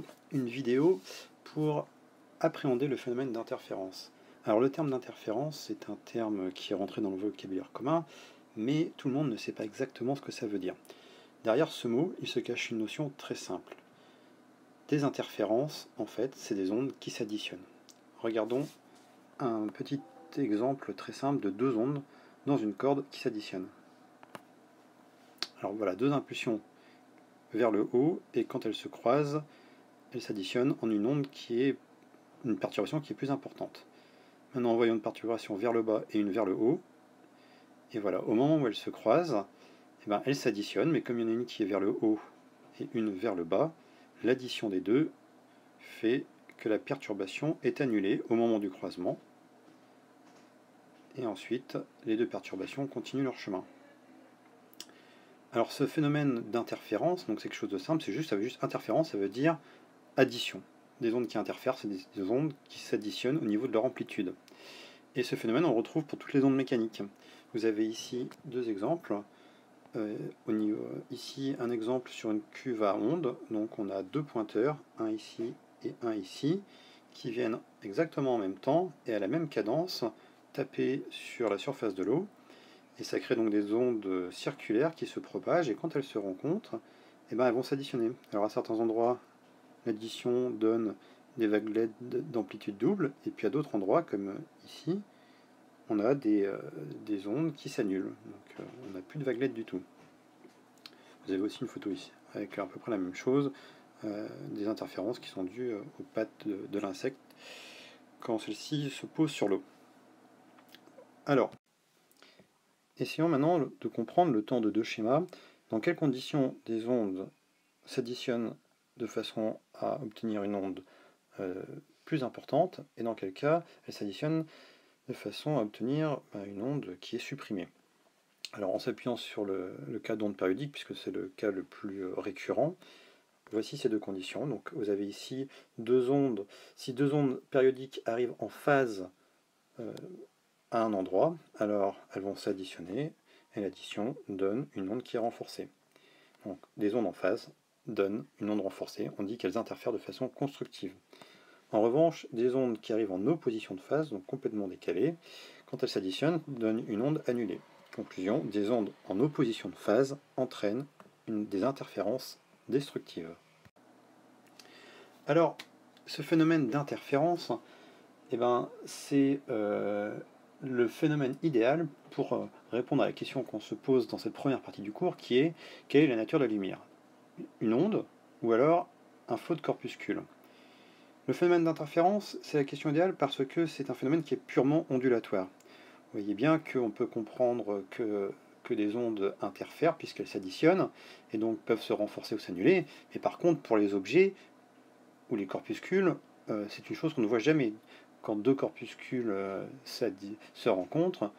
sur une vidéo pour appréhender le phénomène d'interférence. Alors le terme d'interférence, c'est un terme qui est rentré dans le vocabulaire commun, mais tout le monde ne sait pas exactement ce que ça veut dire. Derrière ce mot, il se cache une notion très simple. Des interférences, en fait, c'est des ondes qui s'additionnent. Regardons un petit exemple très simple de deux ondes dans une corde qui s'additionnent. Alors voilà, deux impulsions vers le haut, et quand elles se croisent, elles s'additionnent en une onde qui est une perturbation qui est plus importante. Maintenant, voyons une perturbation vers le bas et une vers le haut, et voilà, au moment où elles se croisent, elles s'additionnent, mais comme il y en a une qui est vers le haut et une vers le bas, l'addition des deux fait que la perturbation est annulée au moment du croisement, et ensuite les deux perturbations continuent leur chemin. Alors ce phénomène d'interférence, donc c'est quelque chose de simple, ça veut juste interférence, ça veut dire addition. Des ondes qui interfèrent, c'est des ondes qui s'additionnent au niveau de leur amplitude. Et ce phénomène, on le retrouve pour toutes les ondes mécaniques. Vous avez ici deux exemples. Ici, un exemple sur une cuve à ondes. Donc on a deux pointeurs, un ici et un ici, qui viennent exactement en même temps et à la même cadence taper sur la surface de l'eau. Et ça crée donc des ondes circulaires qui se propagent, et quand elles se rencontrent, elles vont s'additionner. Alors à certains endroits, l'addition donne des vaguelettes d'amplitude double, et puis à d'autres endroits, comme ici, on a des ondes qui s'annulent. Donc on n'a plus de vaguelettes du tout. Vous avez aussi une photo ici, avec à peu près la même chose, des interférences qui sont dues aux pattes de l'insecte quand celle-ci se pose sur l'eau. Alors, essayons maintenant de comprendre le temps de deux schémas. Dans quelles conditions des ondes s'additionnent de façon à obtenir une onde plus importante, et dans quel cas elles s'additionnent de façon à obtenir une onde qui est supprimée. Alors en s'appuyant sur le cas d'onde périodique, puisque c'est le cas le plus récurrent, voici ces deux conditions. Donc vous avez ici deux ondes. Si deux ondes périodiques arrivent en phase à un endroit, alors elles vont s'additionner, et l'addition donne une onde qui est renforcée. Donc des ondes en phase donnent une onde renforcée, on dit qu'elles interfèrent de façon constructive. En revanche, des ondes qui arrivent en opposition de phase, donc complètement décalées, quand elles s'additionnent, donnent une onde annulée. Conclusion, des ondes en opposition de phase entraînent des interférences destructives. Alors, ce phénomène d'interférence, c'est le phénomène idéal pour répondre à la question qu'on se pose dans cette première partie du cours, qui est quelle est la nature de la lumière? Une onde ou alors un flot de corpuscules? Le phénomène d'interférence, c'est la question idéale parce que c'est un phénomène qui est purement ondulatoire. Vous voyez bien qu'on peut comprendre que des ondes interfèrent puisqu'elles s'additionnent et donc peuvent se renforcer ou s'annuler, mais par contre pour les objets ou les corpuscules, c'est une chose qu'on ne voit jamais. Quand deux corpuscules se rencontrent,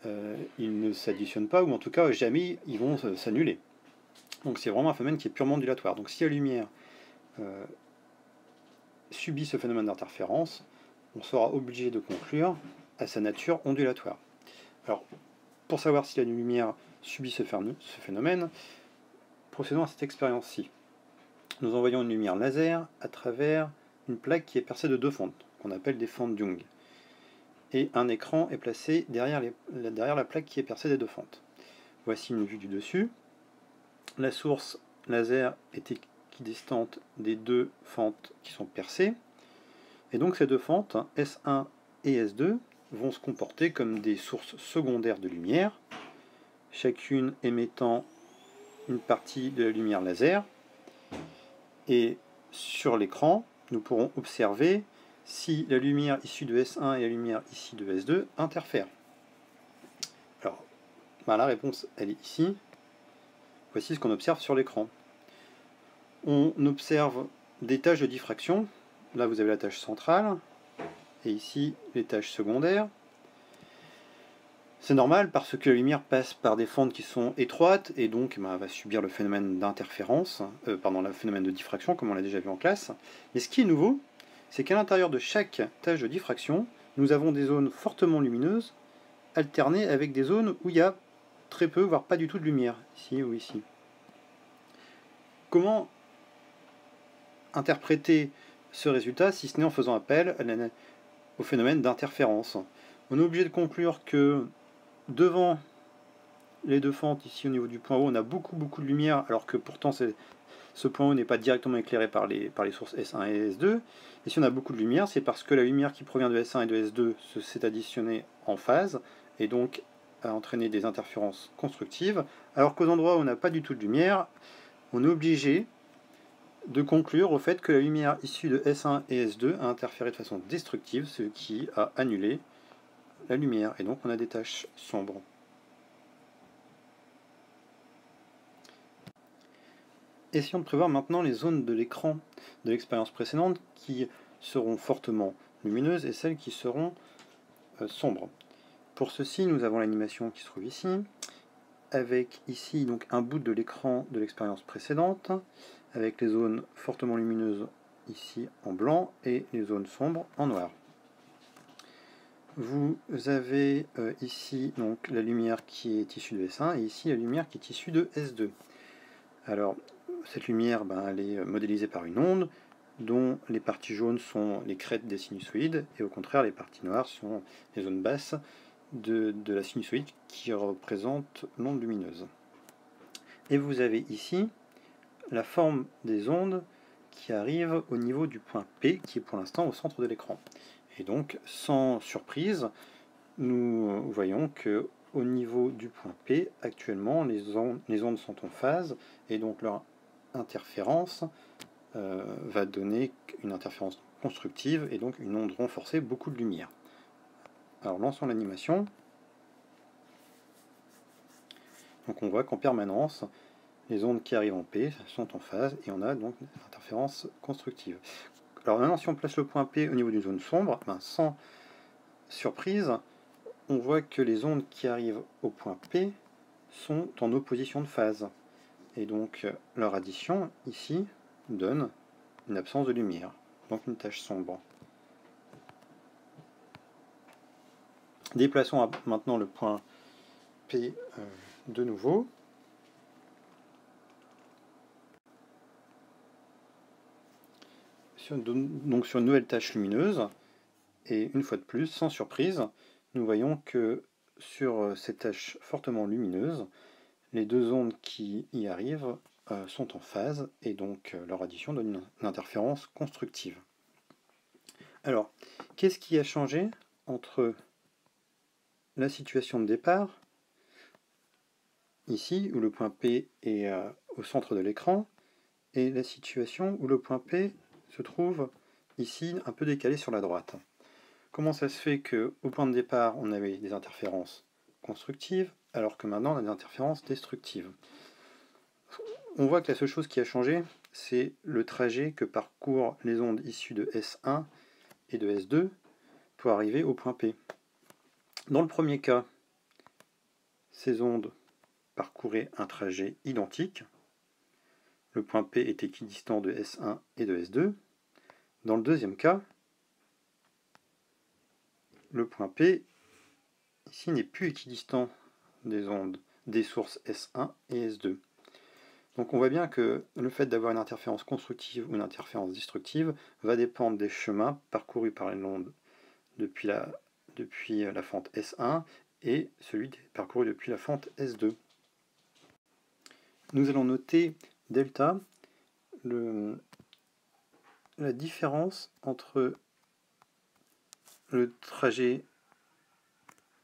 ils ne s'additionnent pas, ou en tout cas jamais ils vont s'annuler. Donc c'est vraiment un phénomène qui est purement ondulatoire. Donc si la lumière subit ce phénomène d'interférence, on sera obligé de conclure à sa nature ondulatoire. Alors, pour savoir si la lumière subit ce phénomène, procédons à cette expérience-ci. Nous envoyons une lumière laser à travers une plaque qui est percée de deux fentes, qu'on appelle des fentes Young. Et un écran est placé derrière la plaque qui est percée des deux fentes. Voici une vue du dessus. La source laser est équidistante des deux fentes qui sont percées. Et donc ces deux fentes, S1 et S2, vont se comporter comme des sources secondaires de lumière, chacune émettant une partie de la lumière laser. Et sur l'écran, nous pourrons observer si la lumière issue de S1 et la lumière issue de S2 interfèrent. Alors, la réponse, elle est ici. Voici ce qu'on observe sur l'écran. On observe des tâches de diffraction. Là, vous avez la tâche centrale, et ici, les tâches secondaires. C'est normal parce que la lumière passe par des fentes qui sont étroites, et donc va subir le phénomène d'interférence, le phénomène de diffraction, comme on l'a déjà vu en classe. Mais ce qui est nouveau, c'est qu'à l'intérieur de chaque tâche de diffraction, nous avons des zones fortement lumineuses, alternées avec des zones où il y a très peu, voire pas du tout de lumière, ici ou ici. Comment interpréter ce résultat si ce n'est en faisant appel au phénomène d'interférence. On est obligé de conclure que devant les deux fentes, ici au niveau du point O, on a beaucoup de lumière, alors que pourtant ce point O n'est pas directement éclairé par les sources S1 et S2. Et si on a beaucoup de lumière, c'est parce que la lumière qui provient de S1 et de S2 s'est additionnée en phase, et donc a entraîné des interférences constructives, alors qu'aux endroits où on n'a pas du tout de lumière, on est obligé de conclure au fait que la lumière issue de S1 et S2 a interféré de façon destructive, ce qui a annulé la lumière, et donc on a des taches sombres. Essayons de prévoir maintenant les zones de l'écran de l'expérience précédente qui seront fortement lumineuses et celles qui seront sombres. Pour ceci, nous avons l'animation qui se trouve ici, avec ici donc un bout de l'écran de l'expérience précédente, avec les zones fortement lumineuses ici en blanc et les zones sombres en noir. Vous avez ici donc la lumière qui est issue de S1 et ici la lumière qui est issue de S2. Alors, cette lumière, elle est modélisée par une onde dont les parties jaunes sont les crêtes des sinusoïdes et au contraire les parties noires sont les zones basses de la sinusoïde qui représente l'onde lumineuse. Et vous avez ici la forme des ondes qui arrivent au niveau du point P qui est pour l'instant au centre de l'écran. Et donc, sans surprise, nous voyons que au niveau du point P, actuellement, les ondes sont en phase, et donc leur interférence va donner une interférence constructive, et donc une onde renforcée, beaucoup de lumière. Alors, lançons l'animation. Donc on voit qu'en permanence, les ondes qui arrivent en P sont en phase, et on a donc une interférence constructive. Alors maintenant, si on place le point P au niveau d'une zone sombre, sans surprise, on voit que les ondes qui arrivent au point P sont en opposition de phase. Et donc leur addition, ici, donne une absence de lumière, donc une tache sombre. Déplaçons maintenant le point P de nouveau. Donc sur une nouvelle tache lumineuse, et une fois de plus, sans surprise, nous voyons que sur ces taches fortement lumineuses, les deux ondes qui y arrivent sont en phase, et donc leur addition donne une interférence constructive. Alors, qu'est-ce qui a changé entre la situation de départ, ici, où le point P est au centre de l'écran, et la situation où le point P se trouve ici, un peu décalé sur la droite? Comment ça se fait qu'au point de départ, on avait des interférences constructives, alors que maintenant, on a des interférences destructives? On voit que la seule chose qui a changé, c'est le trajet que parcourent les ondes issues de S1 et de S2 pour arriver au point P. Dans le premier cas, ces ondes parcouraient un trajet identique. Le point P est équidistant de S1 et de S2. Dans le deuxième cas, le point P ici n'est plus équidistant des ondes des sources S1 et S2. Donc on voit bien que le fait d'avoir une interférence constructive ou une interférence destructive va dépendre des chemins parcourus par l'onde depuis la fente S1 et celui parcouru depuis la fente S2. Nous allons noter delta, la différence entre le trajet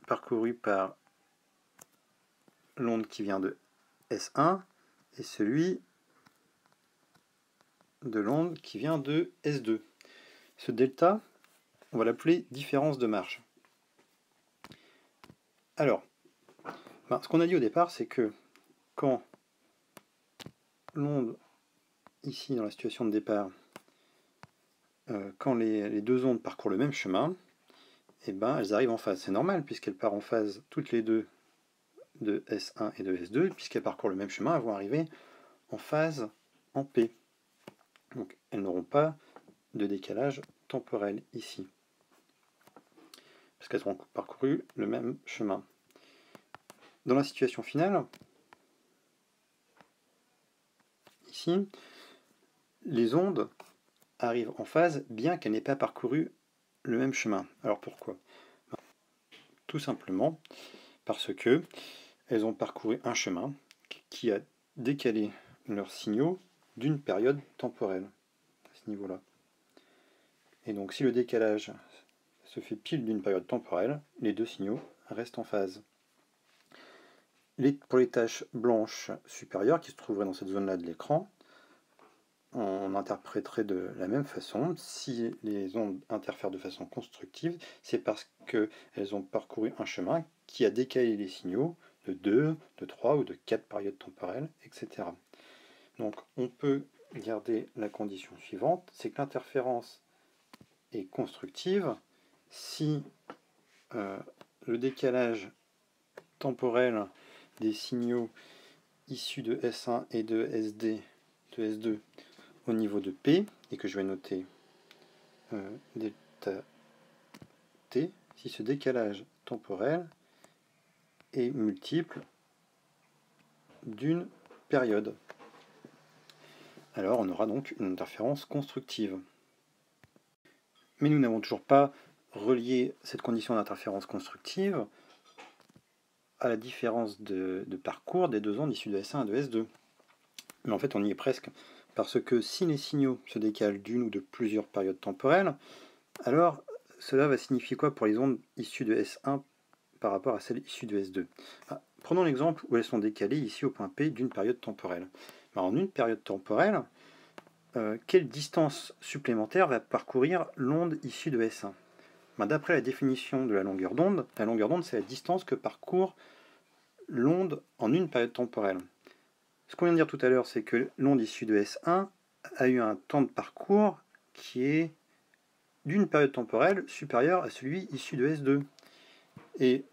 parcouru par l'onde qui vient de S1 et celui de l'onde qui vient de S2. Ce delta, on va l'appeler différence de marge. Alors, ce qu'on a dit au départ, c'est que quand l'onde, ici dans la situation de départ, quand les deux ondes parcourent le même chemin, elles arrivent en phase. C'est normal, puisqu'elles partent en phase toutes les deux de S1 et de S2, puisqu'elles parcourent le même chemin, elles vont arriver en phase en P. Donc elles n'auront pas de décalage temporel ici, parce qu'elles auront parcouru le même chemin. Dans la situation finale, ici, les ondes arrive en phase, bien qu'elle n'ait pas parcouru le même chemin. Alors pourquoi? Tout simplement parce que elles ont parcouru un chemin qui a décalé leurs signaux d'une période temporelle, à ce niveau-là. Et donc si le décalage se fait pile d'une période temporelle, les deux signaux restent en phase. Pour les taches blanches supérieures qui se trouveraient dans cette zone-là de l'écran, on interpréterait de la même façon. Si les ondes interfèrent de façon constructive, c'est parce qu'elles ont parcouru un chemin qui a décalé les signaux de 2, de 3 ou de 4 périodes temporelles, etc. Donc on peut garder la condition suivante, c'est que l'interférence est constructive si le décalage temporel des signaux issus de S1 et de S2 au niveau de P, et que je vais noter delta T, si ce décalage temporel est multiple d'une période. Alors on aura donc une interférence constructive. Mais nous n'avons toujours pas relié cette condition d'interférence constructive à la différence de parcours des deux ondes issues de S1 et de S2. Mais en fait on y est presque, parce que si les signaux se décalent d'une ou de plusieurs périodes temporelles, alors cela va signifier quoi pour les ondes issues de S1 par rapport à celles issues de S2? Prenons l'exemple où elles sont décalées ici au point P d'une période temporelle. En une période temporelle, quelle distance supplémentaire va parcourir l'onde issue de S1? D'après la définition de la longueur d'onde c'est la distance que parcourt l'onde en une période temporelle. Ce qu'on vient de dire tout à l'heure, c'est que l'onde issue de S1 a eu un temps de parcours qui est d'une période temporelle supérieure à celui issu de S2. Et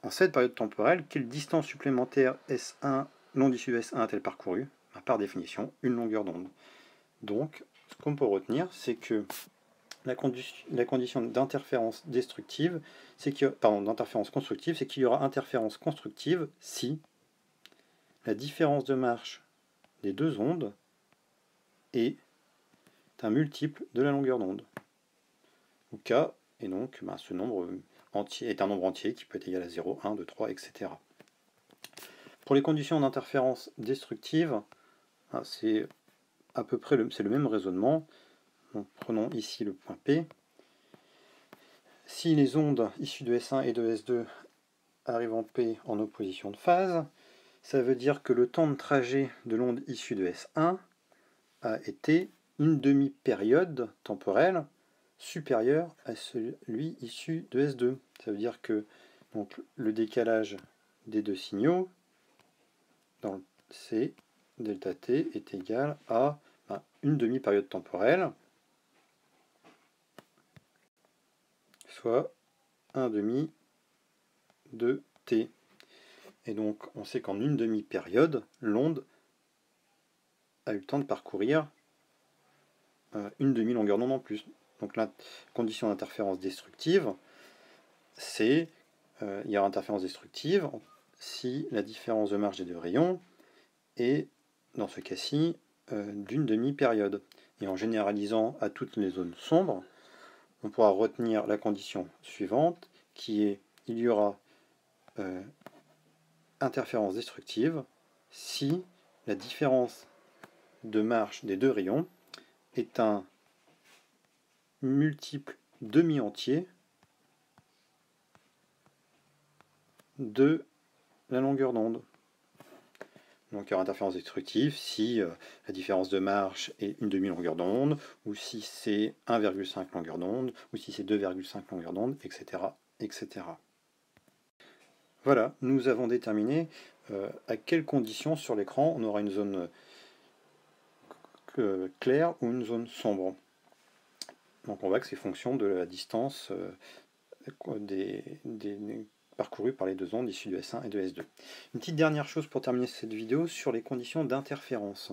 en cette période temporelle, quelle distance supplémentaire S1, l'onde issue de S1 a-t-elle parcouru? Par définition, une longueur d'onde. Donc, ce qu'on peut retenir, c'est que la condition d'interférence destructive, d'interférence constructive, c'est qu'il y aura interférence constructive si la différence de marche des deux ondes est un multiple de la longueur d'onde. Ou K, et donc ce nombre entier est un nombre entier qui peut être égal à 0, 1, 2, 3, etc. Pour les conditions d'interférence destructive, c'est à peu près le même raisonnement. Donc, prenons ici le point P. Si les ondes issues de S1 et de S2 arrivent en P en opposition de phase, ça veut dire que le temps de trajet de l'onde issue de S1 a été une demi-période temporelle supérieure à celui issu de S2. Ça veut dire que donc, le décalage des deux signaux dans le C, delta T, est égal à une demi-période temporelle, soit 1 demi de T. Et donc on sait qu'en une demi-période, l'onde a eu le temps de parcourir une demi-longueur d'onde en plus. Donc la condition d'interférence destructive, c'est il y aura interférence destructive si la différence de marge des deux rayons est, dans ce cas-ci, d'une demi-période. Et en généralisant à toutes les zones sombres, on pourra retenir la condition suivante, qui est il y aura interférence destructive si la différence de marche des deux rayons est un multiple demi-entier de la longueur d'onde. Donc il y aura interférence destructive si la différence de marche est une demi-longueur d'onde, ou si c'est 1,5 longueur d'onde, ou si c'est 2,5 longueur d'onde, etc., etc. Voilà, nous avons déterminé à quelles conditions sur l'écran on aura une zone claire ou une zone sombre. Donc on voit que c'est fonction de la distance parcourue par les deux ondes issues de S1 et de S2. Une petite dernière chose pour terminer cette vidéo sur les conditions d'interférence.